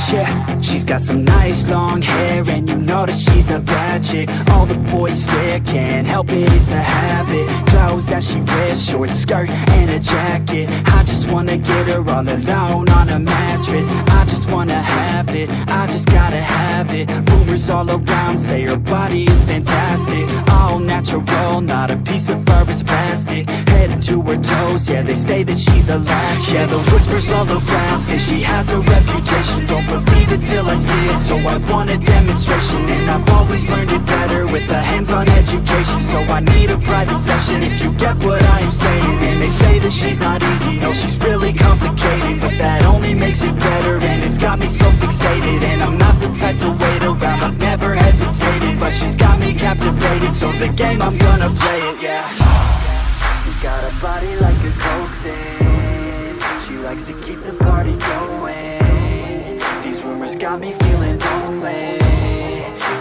Yeah, she's got some nice long hair, and you know that she's a bad chick. All the boys stare, can't help it, it's a habit. Clothes that she wears, short skirt and a jacket. I just wanna get her all alone on a mattress. I just wanna have it, I just gotta have it. Rumors all around say her body is fantastic. All natural, not a piece of fur is plastic. Head to her toes, yeah, they say that she's a latch. Yeah, the whispers all around say she has a reputation. Don't believe it till I see it, so I want a demonstration. And I've always learned it better with a hands-on education. So I need a private session if you get what I am saying. And they say that she's not easy, no, she's really complicated. But that only makes it better, and it's got me so fixated. And I'm not the type to wait around, I've never hesitated. But she's got me captivated, so the game, I'm gonna play it, yeah. She got a body like a coke thing. She likes to keep the party going. These rumors got me feeling lonely.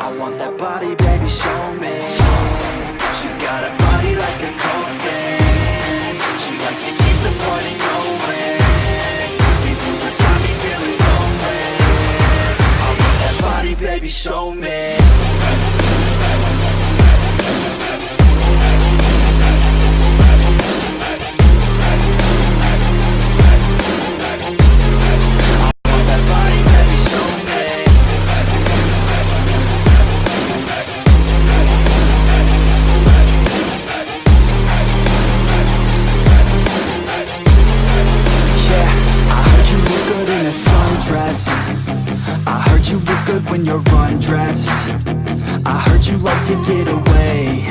I want that body, baby, show me. She's got a body like a coke thing. She likes to keep the party going. These rumors got me feeling lonely. I want that body, baby, show me. I heard you look good when you're undressed. I heard you like to get away.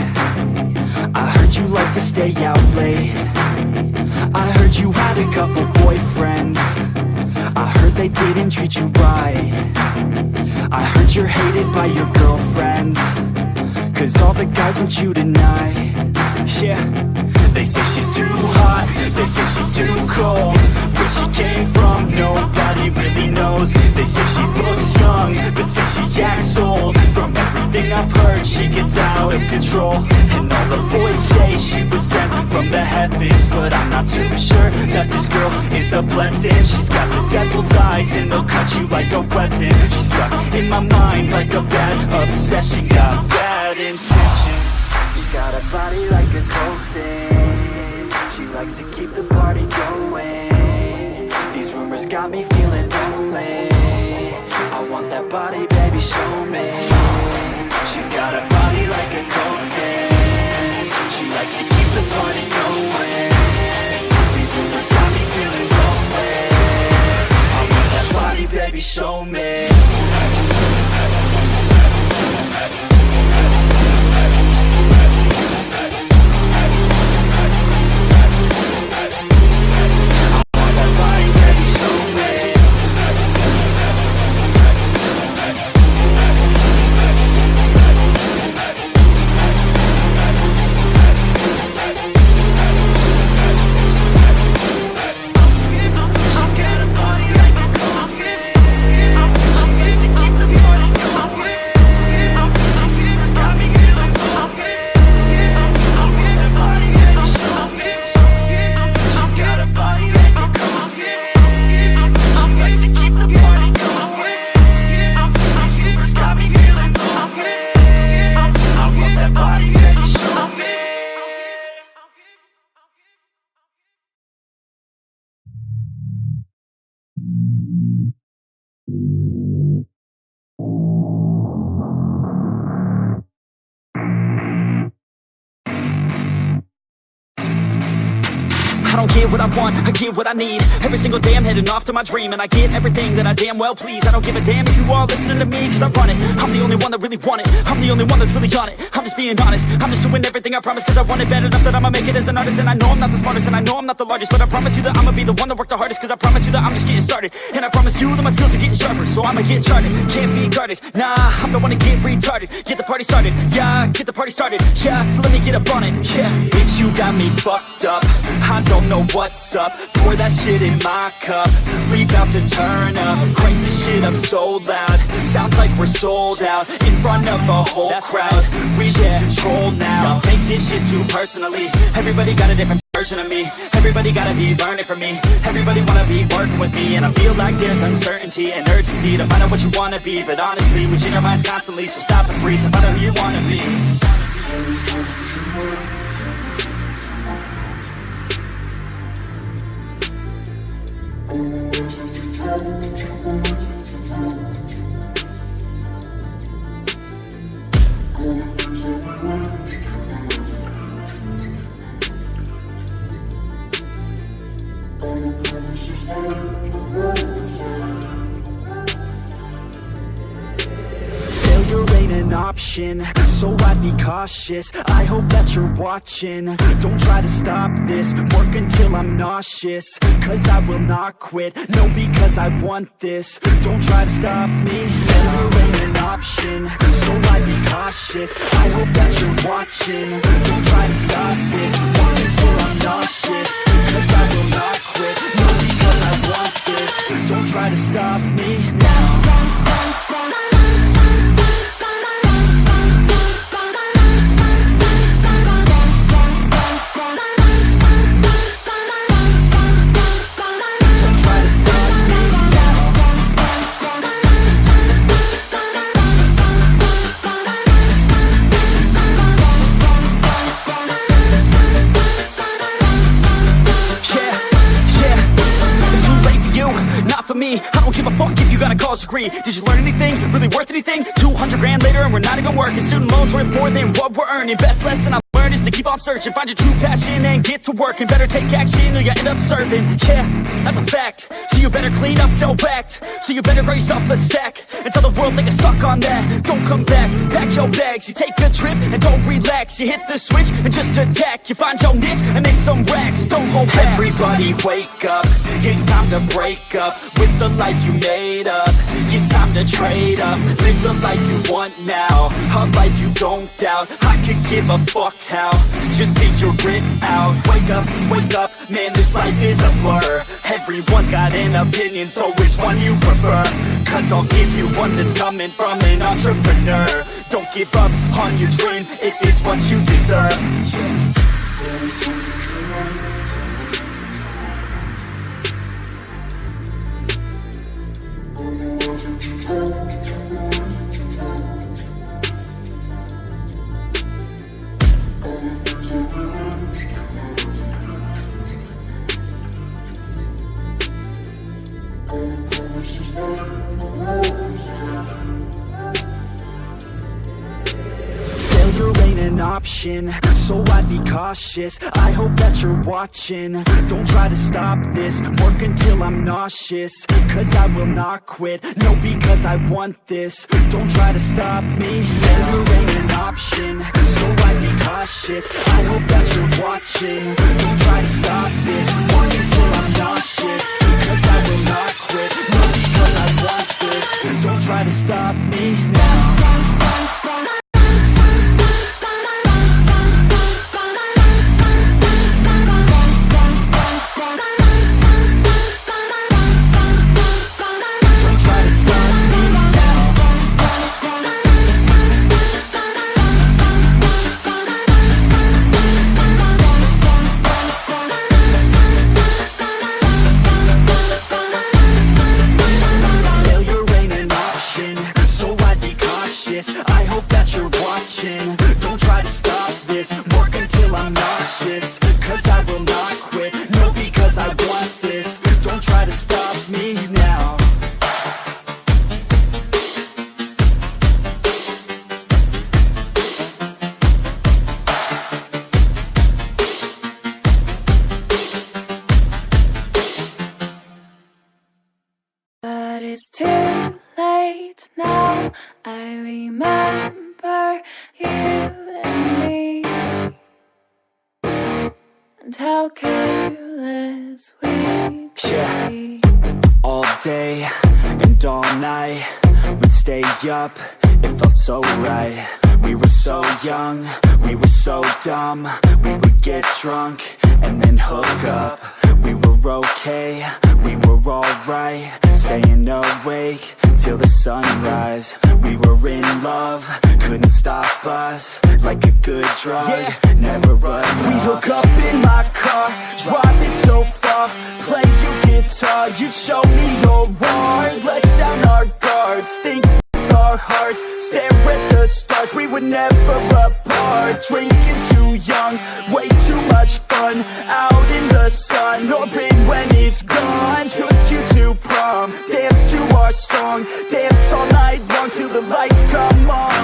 I heard you like to stay out late. I heard you had a couple boyfriends. I heard they didn't treat you right. I heard you're hated by your girlfriends, 'cause all the guys want you tonight. Yeah, they say she's too hot, they say she's too cold. Where she came from, nobody really knows. They say she looks young, but say she acts old. From everything I've heard, she gets out of control. And all the boys say she was sent from the heavens, but I'm not too sure that this girl is a blessing. She's got the devil's eyes, and they'll cut you like a weapon. She's stuck in my mind like a bad obsession. Got bad intentions. She's got a body like a coke thing. She likes to keep the party going. These rumors got me feeling lonely. I want that body, baby, show me. She's got a body like a coke thing. She likes to keep the party going. These rumors got me feeling lonely. I want that body, baby, show me. I don't get what I want, I get what I need. Every single day I'm heading off to my dream, and I get everything that I damn well please. I don't give a damn if you all listening to me, 'cause I run it. I'm the only one that really want it. I'm the only one that's really on it. I'm just being honest, I'm just doing everything I promise, 'cause I want it bad enough that I'ma make it as an artist. And I know I'm not the smartest, and I know I'm not the largest, but I promise you that I'ma be the one that worked the hardest. 'Cause I promise you that I'm just getting started, and I promise you that my skills are getting sharper. So I'ma get charted, can't be guarded. Nah, I'm the one to get retarded. Get the party started, yeah, get the party started. Yeah, so let me get up on it, yeah. Bitch, you got me fucked up, I don't know what's up. Pour that shit in my cup, we bout to turn up. Crank this shit up so loud, sounds like we're sold out. In front of a whole crowd, we lose control now. Y'all take this shit too personally, everybody got a different version version of me. Everybody gotta be learning from me. Everybody wanna be working with me. And I feel like there's uncertainty and urgency to find out what you wanna be. But honestly, we change our minds constantly, so stop and breathe and find out who you wanna be. Failure ain't an option, so I'd be cautious. I hope that you're watching. Don't try to stop this, work until I'm nauseous. Cause I will not quit, no, because I want this. Don't try to stop me, failure ain't an option, so I'd be cautious. I hope that you're watching. Don't try to stop this, work until I'm nauseous. Cause I will not quit, no, because I want this. Don't try to stop me now. Me, I don't give a fuck if you got a college degree. Did you learn anything? Really worth anything? 200 grand later and we're not even working. Student loans worth more than what we're earning. Best lesson I learned is to keep on searching. Find your true passion and get to work. And better take action or you end up serving. Yeah, that's a fact. So you better clean up your act. So you better grab yourself a sack and tell the world they can suck on that. Don't come back, pack your bags. You take a trip and don't relax. You hit the switch and just attack. You find your niche and make some racks. Don't hold back. Everybody wake up, it's time to break up with the life you made up. It's time to trade up, live the life you want now, a life you don't doubt. I could give a fuck how, just figure it out. Wake up, man, this life is a blur. Everyone's got an opinion, so which one you prefer? Cause I'll give you one that's coming from an entrepreneur. Don't give up on your dream if it's what you deserve. Failure ain't an option, so I'd be cautious. I hope that you're watching. Don't try to stop this, work until I'm nauseous. Cause I will not quit, no, because I want this. Don't try to stop me, failure ain't an option, so I'd be cautious. I hope that you're watching. Don't try to stop this, work until I'm nauseous. Cause I will not quit, no, because I want this. Don't try to stop me now. I hope that you're watching. Don't try to stop this, work until I'm nauseous. Cause I will not quit, no, because I want this. Don't try to stop me now. But it's too late now. I remember you and me, and how careless we could be. All day and all night, we'd stay up, it felt so right. We were so young, we were so dumb. We would get drunk and then hook up. we were okay, we were alright. Staying awake till the sunrise. We were in love, couldn't stop us. Like a good drug, never enough. We hook up in my car, driving so far. Play you guitar, you'd show me your art. Let down our guards, think with our hearts. Stare at the stars, we were never apart. Drinking too young, way too much fun. Out in the sun, orbit when it's gone. Took you to prom, dance to our song. Dance all night long till the lights come on.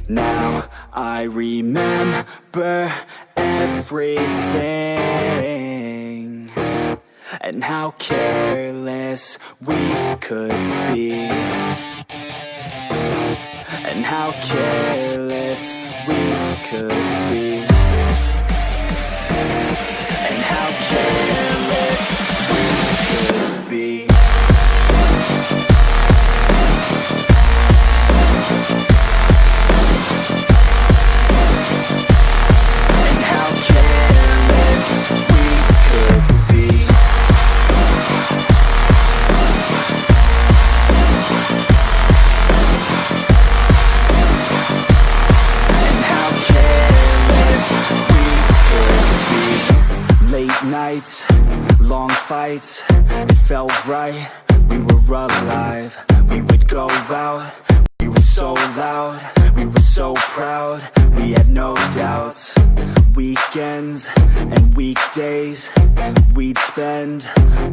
Now I remember everything, and how careless we could be, and how careless we could be, and how careless we could be. Nights, long fights, it felt right, we were alive. We would go out, we were so loud, we were so proud, we had no doubts. Weekends and weekdays, we'd spend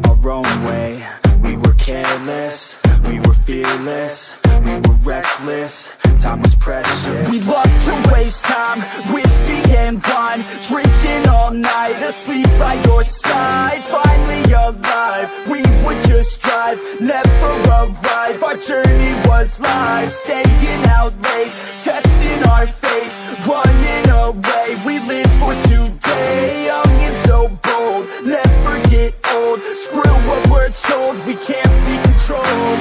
our own way. We were careless, we were fearless, we were reckless, time was precious. We loved to waste time, whiskey and wine, drinking all night, asleep by your side. Finally alive, we would just drive, never arrive. Our journey was live, staying out late, testing our fate, running away. We live for today, young and so bold, never get old. Screw what we're told, we can't be controlled.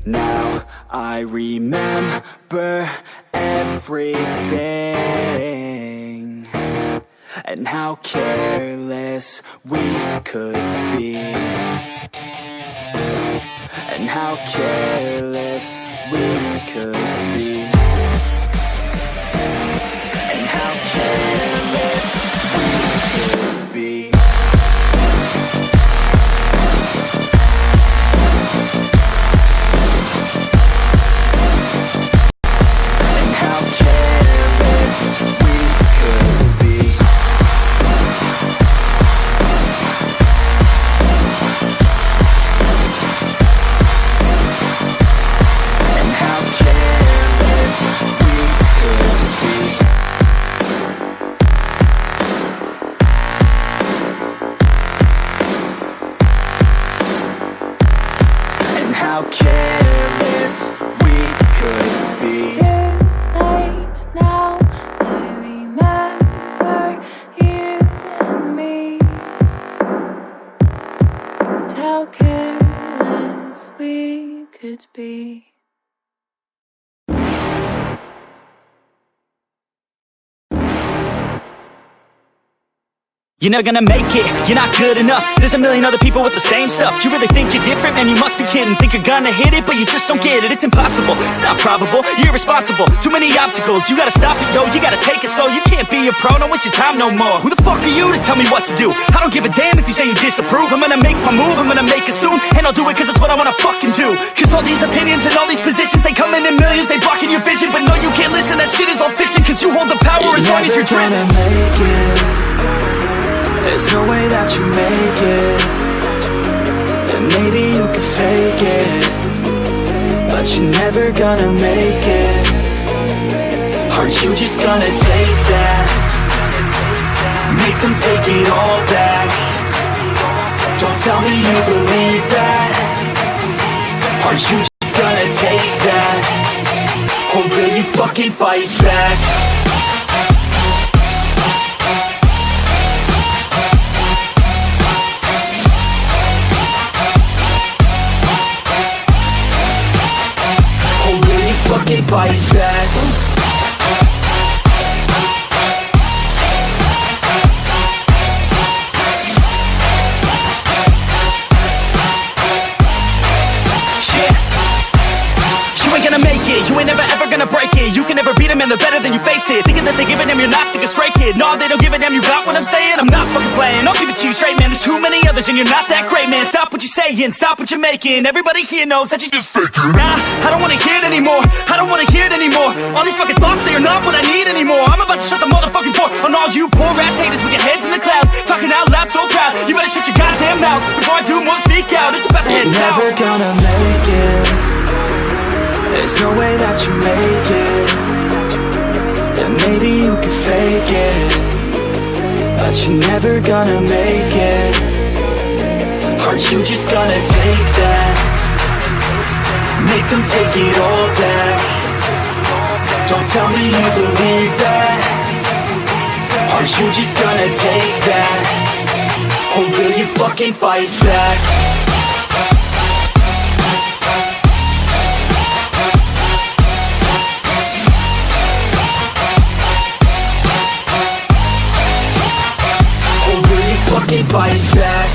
Now I remember everything, and how careless we could be, and how careless we could be, and how careless we could be. How careless we could be. It's too late now, I remember you and me. And how careless we could be. You're never gonna make it, you're not good enough. There's a million other people with the same stuff. You really think you're different? Man, you must be kidding. Think you're gonna hit it, but you just don't get it. It's impossible, it's not probable, you're irresponsible. Too many obstacles, you gotta stop it, yo. You gotta take it slow, you can't be a pro. Don't waste your time no more. Who the fuck are you to tell me what to do? I don't give a damn if you say you disapprove. I'm gonna make my move, I'm gonna make it soon. And I'll do it cause it's what I wanna fucking do. Cause all these opinions and all these positions, they come in millions, they blocking your vision. But no, you can't listen, that shit is all fiction. Cause you hold the power as long as you're dreaming. Make it. There's no way that you make it. And maybe you can fake it, but you're never gonna make it. Aren't you just gonna take that? Make them take it all back. Don't tell me you believe that. Aren't you just gonna take that? Or will you fucking fight back? Fucking fight back. You ain't gonna make it, you ain't never ever gonna break it. You can never beat them and they're better than you face it. Thinking that they give a damn, you're not thinking straight, kid. No, they don't give a damn, you got what I'm saying? I'm not fucking playing, I'll give it to you straight, man. There's too many others and you're not that great, man. Stop what you're saying, stop what you're making. Everybody here knows that you just faking. Nah, I don't wanna hear it anymore, I don't wanna hear it anymore. All these fucking thoughts, they are not what I need anymore. I'm about to shut the motherfucking door on all you poor ass haters with your heads in the clouds, talking out loud so proud. You better shut your goddamn mouth before I do more, speak out. It's about to head south. You're never gonna make it. There's no way that you make it. And maybe you can fake it, but you're never gonna make it. Aren't you just gonna take that? Make them take it all back. Don't tell me you believe that. Aren't you just gonna take that? Or will you fucking fight back? Fucking fight back.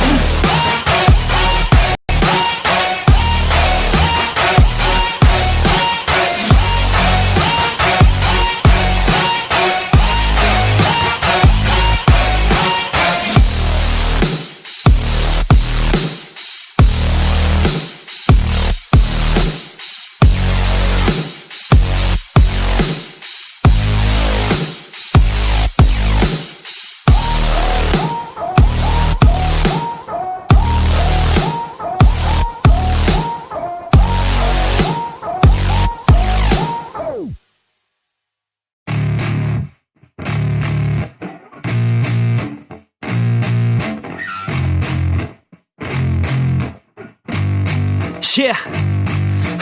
Yeah,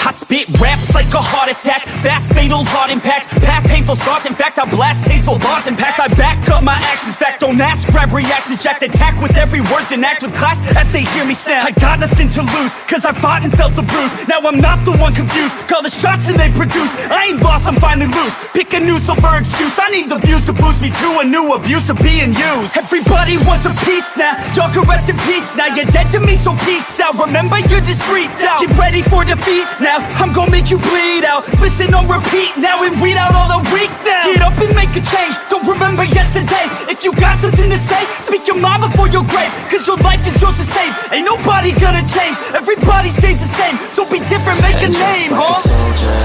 I spit raps like a heart attack, fast fatal heart impact, past painful scars. In fact, I blast tasteful bars and packs. I back up my actions, fact don't ask, grab reactions, jacked attack with every word, then act with class as they hear me snap. I got nothing to lose, cause I fought and felt the bruise. Now I'm not the one confused, call the shots and they produce. I ain't lost, I'm finally loose, pick a new silver excuse. I need the views to boost me to a new abuse of being used. Everybody wants a piece now, y'all can rest in peace now. You're dead to me, so peace out. Remember, you're just freaked out. Get ready for defeat now, I'm gonna make you bleed out. Listen on repeat now and weed out all the weak now. Get up and make a change, don't remember yesterday. If you got something to say, speak your mind before your grave. Cause your life is yours to save, ain't nobody gonna change. Everybody stays the same, so be different, make a name, like a soldier,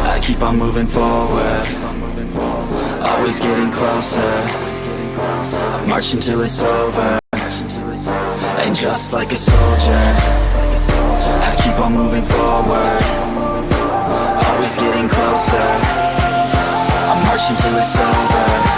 I keep on moving forward, always getting closer. I march until it's over. And just like a soldier, I keep on moving forward, always getting closer. I march until it's over.